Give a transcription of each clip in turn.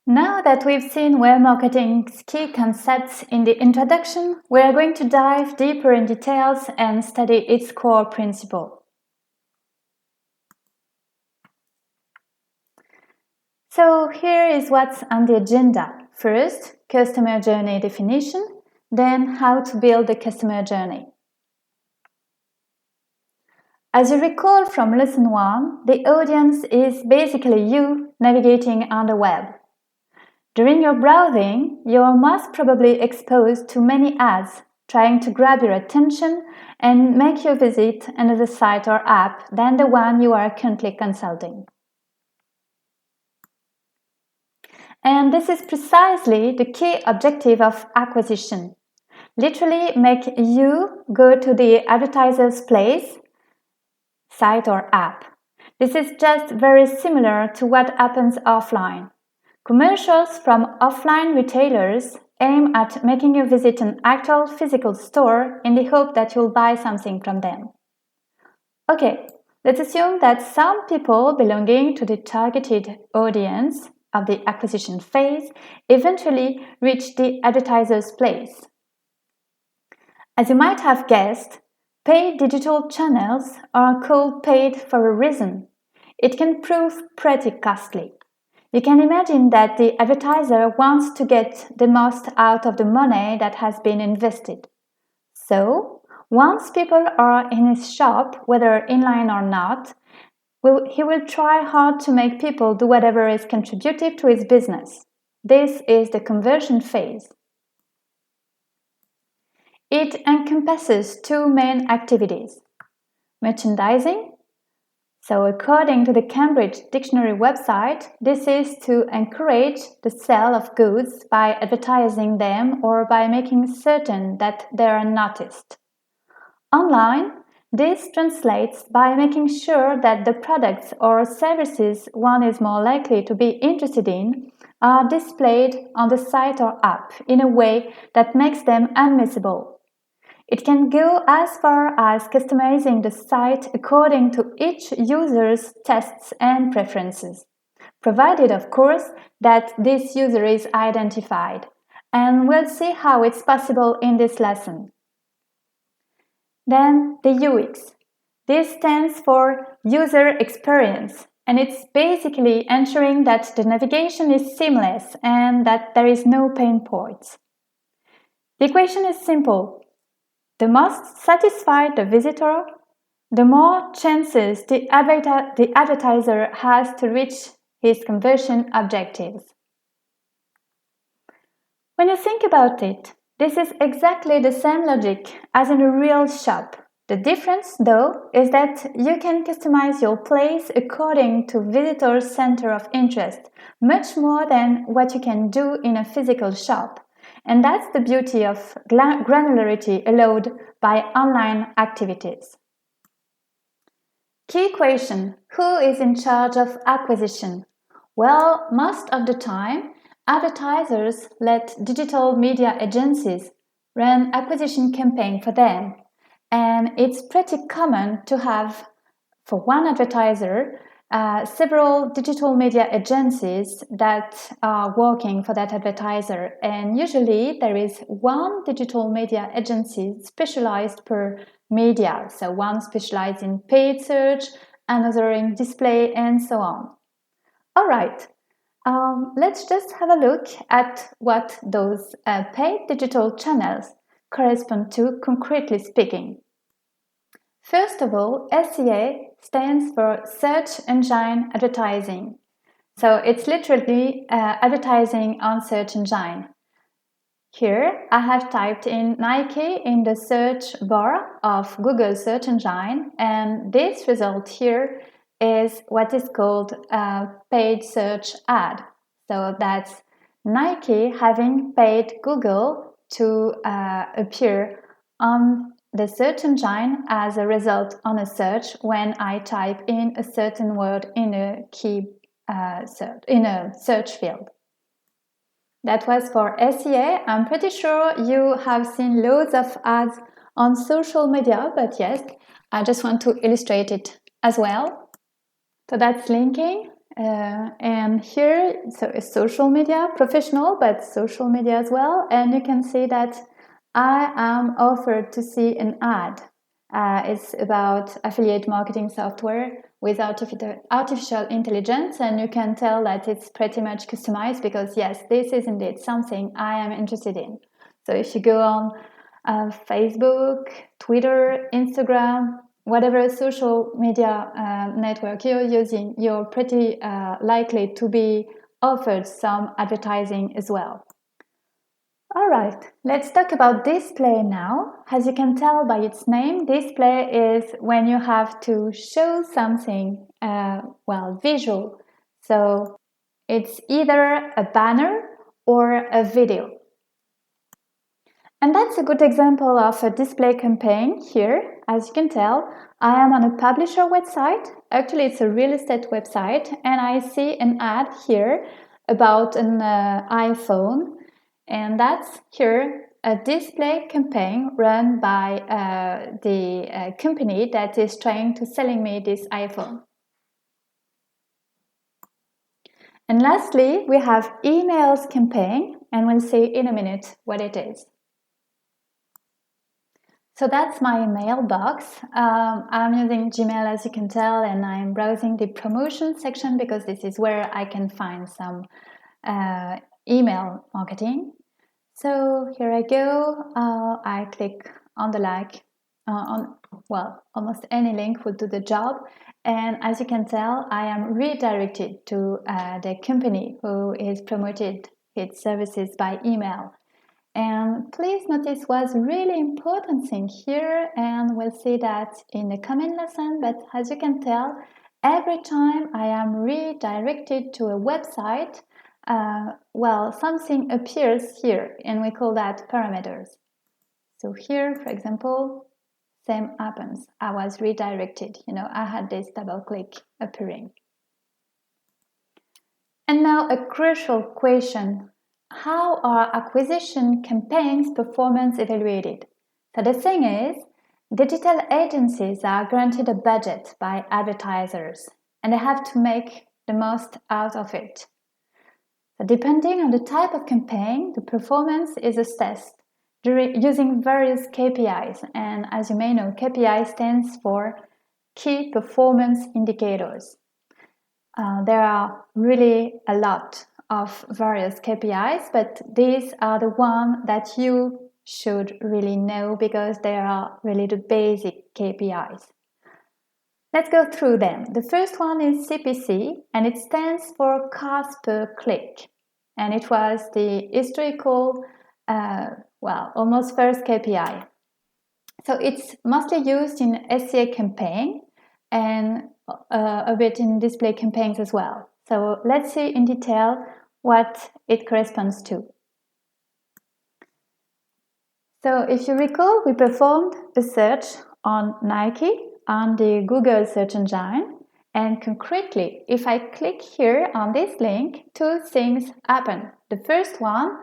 Now that we've seen web marketing's key concepts in the introduction, we are going to dive deeper in details and study its core principle. So here is what's on the agenda. First, customer journey definition, then how to build the customer journey. As you recall from lesson 1, the audience is basically you navigating on the web. During your browsing, you are most probably exposed to many ads trying to grab your attention and make you visit another site or app than the one you are currently consulting. And this is precisely the key objective of acquisition. Literally make you go to the advertiser's place, site or app. This is just very similar to what happens offline. Commercials from offline retailers aim at making you visit an actual physical store in the hope that you'll buy something from them. Okay, let's assume that some people belonging to the targeted audience of the acquisition phase eventually reach the advertiser's place. As you might have guessed, paid digital channels are called paid for a reason. It can prove pretty costly. You can imagine that the advertiser wants to get the most out of the money that has been invested. So, once people are in his shop, whether inline or not, he will try hard to make people do whatever is contributive to his business. This is the conversion phase. It encompasses two main activities: merchandising. So according to the Cambridge Dictionary website, this is to encourage the sale of goods by advertising them or by making certain that they are noticed. Online, this translates by making sure that the products or services one is more likely to be interested in are displayed on the site or app in a way that makes them unmissable. It can go as far as customizing the site according to each user's tastes and preferences, provided, of course, that this user is identified. And we'll see how it's possible in this lesson. Then the UX. This stands for User Experience, and it's basically ensuring that the navigation is seamless and that there is no pain points. The equation is simple. The most satisfied the visitor, the more chances the advertiser has to reach his conversion objectives. When you think about it, this is exactly the same logic as in a real shop. The difference, though, is that you can customize your place according to visitors' center of interest, much more than what you can do in a physical shop. And that's the beauty of granularity allowed by online activities. Key question: who is in charge of acquisition? Well, most of the time, advertisers let digital media agencies run acquisition campaigns for them. And it's pretty common to have, for one advertiser, several digital media agencies that are working for that advertiser, and usually there is one digital media agency specialized per media, so one specialized in paid search, another in display, and so on. Alright, let's just have a look at what those paid digital channels correspond to, concretely speaking. First of all, SEA stands for Search Engine Advertising. So it's literally advertising on search engine. Here I have typed in Nike in the search bar of Google search engine, and this result here is what is called a paid search ad. So that's Nike having paid Google to appear on the search engine as a result on a search when I type in a certain word in a search field. That was for SEA. I'm pretty sure you have seen loads of ads on social media, but yes, I just want to illustrate it as well. So that's linking, And here, so it's social media, professional, but social media as well. And you can see that I am offered to see an ad. It's about affiliate marketing software with artificial intelligence, and you can tell that it's pretty much customized because yes, this is indeed something I am interested in. So if you go on Facebook, Twitter, Instagram, whatever social media network you're using, you're pretty likely to be offered some advertising as well. All right, let's talk about display now. As you can tell by its name, display is when you have to show something, visual. So it's either a banner or a video. And that's a good example of a display campaign here. As you can tell, I am on a publisher website. Actually, it's a real estate website, and I see an ad here about an iPhone. And that's here a display campaign run by the company that is trying to selling me this iPhone. And lastly, we have emails campaign, and we'll see in a minute what it is. So that's my mailbox. I'm using Gmail, as you can tell, and I'm browsing the promotion section because this is where I can find some email marketing. So here I go. I click on the like. Almost any link will do the job. And as you can tell, I am redirected to the company who is promoted its services by email. And please notice what's really important thing here, and we'll see that in the coming lesson, but as you can tell, every time I am redirected to a website, something appears here, and we call that parameters. So here, for example, same happens. I was redirected, I had this double click appearing. And now a crucial question. How are acquisition campaigns performance evaluated? So the thing is, digital agencies are granted a budget by advertisers and they have to make the most out of it. So depending on the type of campaign, the performance is assessed using various KPIs, and as you may know, KPI stands for Key Performance Indicators. There are really a lot of various KPIs, but these are the ones that you should really know because they are really the basic KPIs. Let's go through them. The first one is CPC, and it stands for cost per click. And it was the historical, almost first KPI. So it's mostly used in SEA campaign and a bit in display campaigns as well. So let's see in detail what it corresponds to. So if you recall, we performed a search on Nike on the Google search engine, and concretely, if I click here on this link, two things happen. The first one,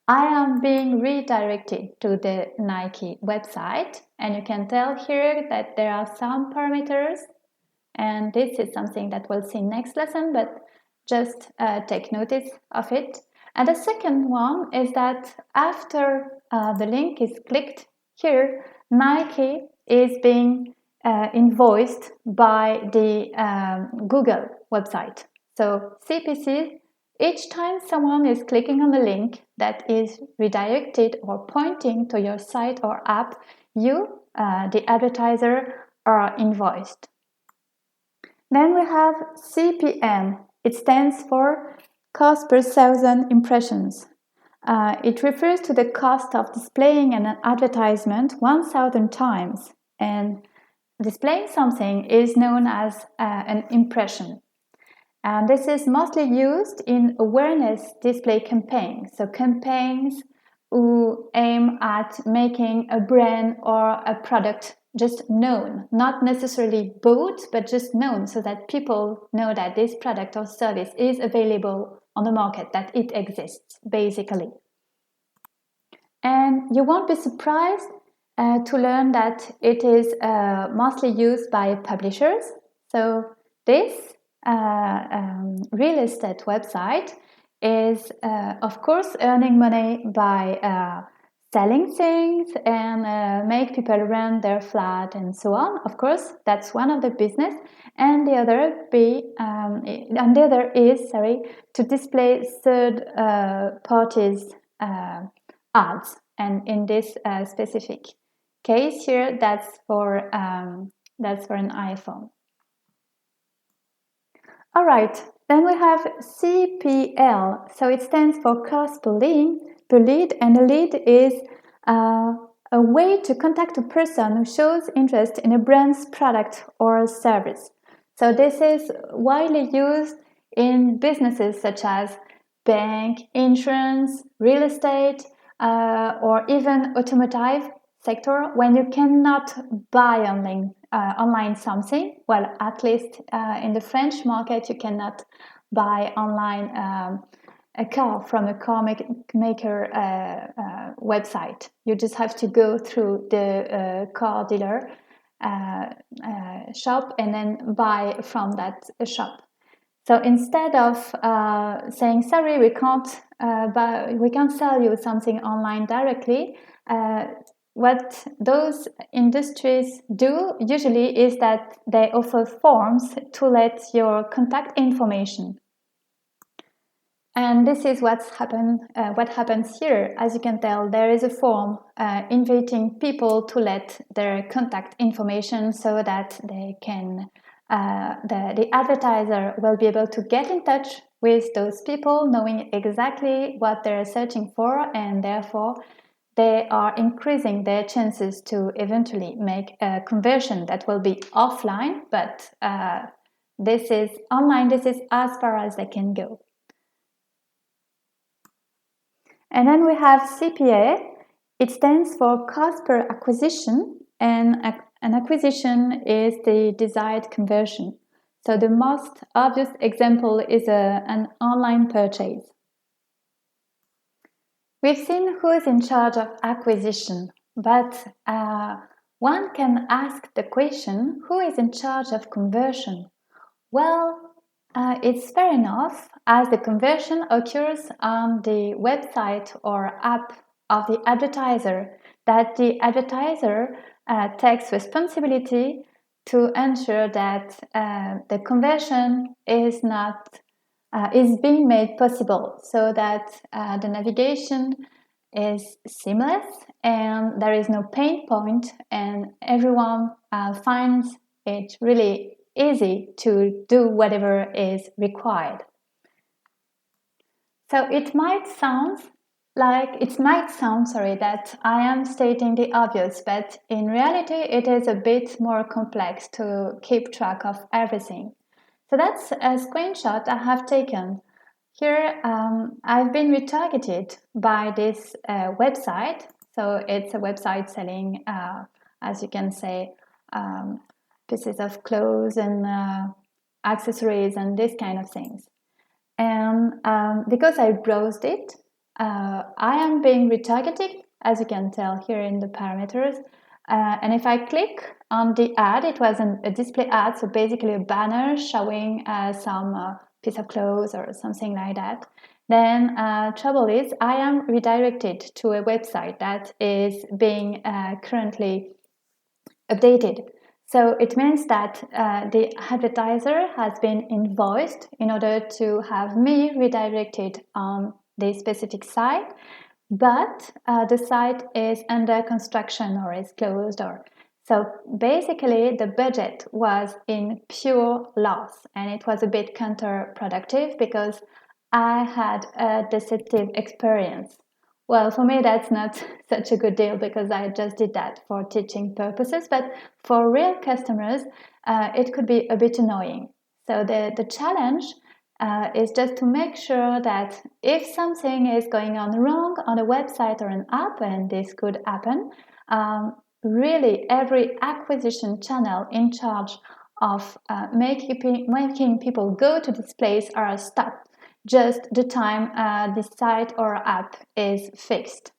I am being redirected to the Nike website, and you can tell here that there are some parameters, and this is something that we'll see next lesson, but just take notice of it. And the second one is that after the link is clicked here, Nike is being invoiced by the Google website. So CPC, each time someone is clicking on the link that is redirected or pointing to your site or app, you, the advertiser, are invoiced. Then we have CPM. It stands for cost per 1,000 impressions. It refers to the cost of displaying an advertisement 1,000 times, and displaying something is known as an impression. And this is mostly used in awareness display campaigns, so campaigns who aim at making a brand or a product just known, not necessarily bought, but just known, so that people know that this product or service is available on the market, that it exists, basically. And you won't be surprised to learn that it is mostly used by publishers. So this real estate website is, of course, earning money by selling things and make people rent their flat and so on. Of course, that's one of the business, and the other is to display third parties ads. And in this specific case here, that's for an iPhone. All right, then we have CPL. So it stands for cost per lead, and a lead is a way to contact a person who shows interest in a brand's product or service. So this is widely used in businesses such as bank, insurance, real estate, or even automotive sector. When you cannot buy online something, well, at least in the French market, you cannot buy online a car from a car maker website. You just have to go through the car dealer shop and then buy from that shop. So instead of saying sorry, we can't sell you something online directly, what those industries do usually is that they offer forms to let your contact information. And this is what happens here. As you can tell, there is a form inviting people to let their contact information so that they can the advertiser will be able to get in touch with those people, knowing exactly what they're searching for, and therefore they are increasing their chances to eventually make a conversion that will be offline, but this is online. This is as far as they can go. And then we have CPA. It stands for cost per acquisition, and an acquisition is the desired conversion. So the most obvious example is an online purchase. We've seen who is in charge of acquisition, but one can ask the question, who is in charge of conversion? Well, it's fair enough, as the conversion occurs on the website or app of the advertiser, that the advertiser takes responsibility to ensure that the conversion is being made possible, so that the navigation is seamless and there is no pain point, and everyone finds it really easy to do whatever is required. So it might sound that I am stating the obvious, but in reality it is a bit more complex to keep track of everything. So that's a screenshot I have taken. Here I've been retargeted by this website. So it's a website selling, as you can say, pieces of clothes and accessories and this kind of things. And because I browsed it, I am being retargeted, as you can tell here in the parameters. And if I click on the ad, it was a display ad, so basically a banner showing some piece of clothes or something like that. Then trouble is, I am redirected to a website that is being currently updated. So it means that the advertiser has been invoiced in order to have me redirected on the specific site, but the site is under construction or is closed, so basically the budget was in pure loss, and it was a bit counterproductive because I had a deceptive experience. Well, for me, that's not such a good deal because I just did that for teaching purposes, but for real customers, it could be a bit annoying. So the challenge is just to make sure that if something is going on wrong on a website or an app, and this could happen, really every acquisition channel in charge of making people go to this place are stopped just the time the site or app is fixed.